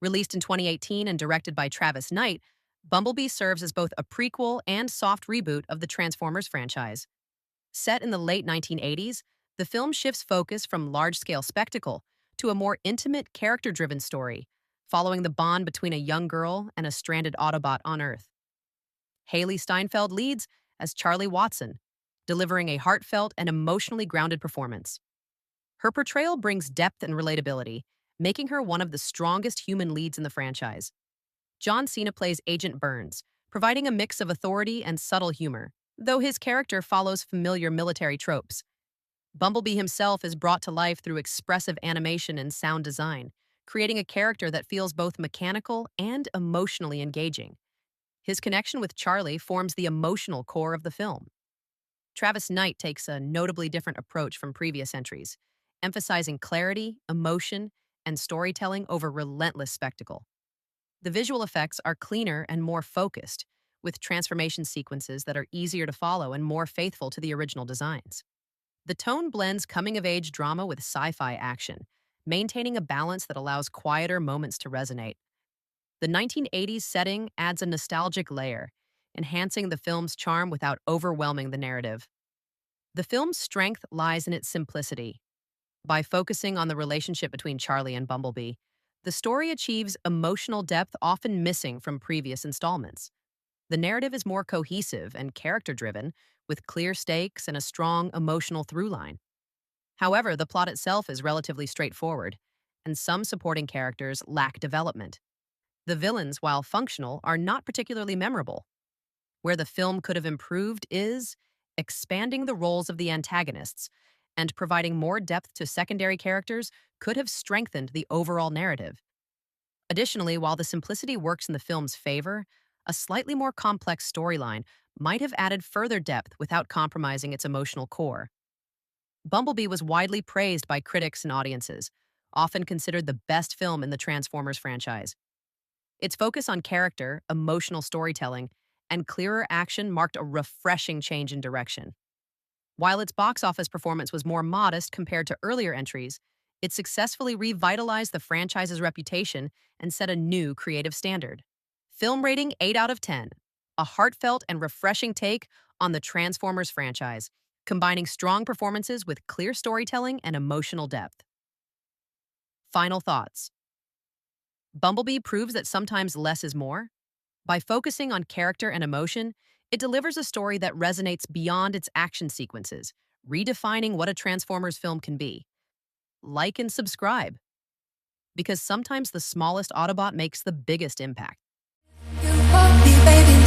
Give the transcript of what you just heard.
Released in 2018 and directed by Travis Knight, Bumblebee serves as both a prequel and soft reboot of the Transformers franchise. Set in the late 1980s, the film shifts focus from large-scale spectacle to a more intimate, character-driven story, following the bond between a young girl and a stranded Autobot on Earth. Hailee Steinfeld leads as Charlie Watson, delivering a heartfelt and emotionally grounded performance. Her portrayal brings depth and relatability, making her one of the strongest human leads in the franchise. John Cena plays Agent Burns, providing a mix of authority and subtle humor, though his character follows familiar military tropes. Bumblebee himself is brought to life through expressive animation and sound design, creating a character that feels both mechanical and emotionally engaging. His connection with Charlie forms the emotional core of the film. Travis Knight takes a notably different approach from previous entries, emphasizing clarity, emotion, and storytelling over relentless spectacle. The visual effects are cleaner and more focused, with transformation sequences that are easier to follow and more faithful to the original designs. The tone blends coming-of-age drama with sci-fi action, maintaining a balance that allows quieter moments to resonate. The 1980s setting adds a nostalgic layer, enhancing the film's charm without overwhelming the narrative. The film's strength lies in its simplicity. By focusing on the relationship between Charlie and Bumblebee, the story achieves emotional depth often missing from previous installments. The narrative is more cohesive and character-driven, with clear stakes and a strong emotional through line. However, the plot itself is relatively straightforward, and some supporting characters lack development. The villains, while functional, are not particularly memorable. Where the film could have improved is expanding the roles of the antagonists, and providing more depth to secondary characters could have strengthened the overall narrative. Additionally, while the simplicity works in the film's favor, a slightly more complex storyline might have added further depth without compromising its emotional core. Bumblebee was widely praised by critics and audiences, often considered the best film in the Transformers franchise. Its focus on character, emotional storytelling, and clearer action marked a refreshing change in direction. While its box office performance was more modest compared to earlier entries, it successfully revitalized the franchise's reputation and set a new creative standard. Film rating 8 out of 10, a heartfelt and refreshing take on the Transformers franchise, combining strong performances with clear storytelling and emotional depth. Final thoughts. Bumblebee proves that sometimes less is more. By focusing on character and emotion, it delivers a story that resonates beyond its action sequences, redefining what a Transformers film can be. Like and subscribe, because sometimes the smallest Autobot makes the biggest impact. You want me, baby,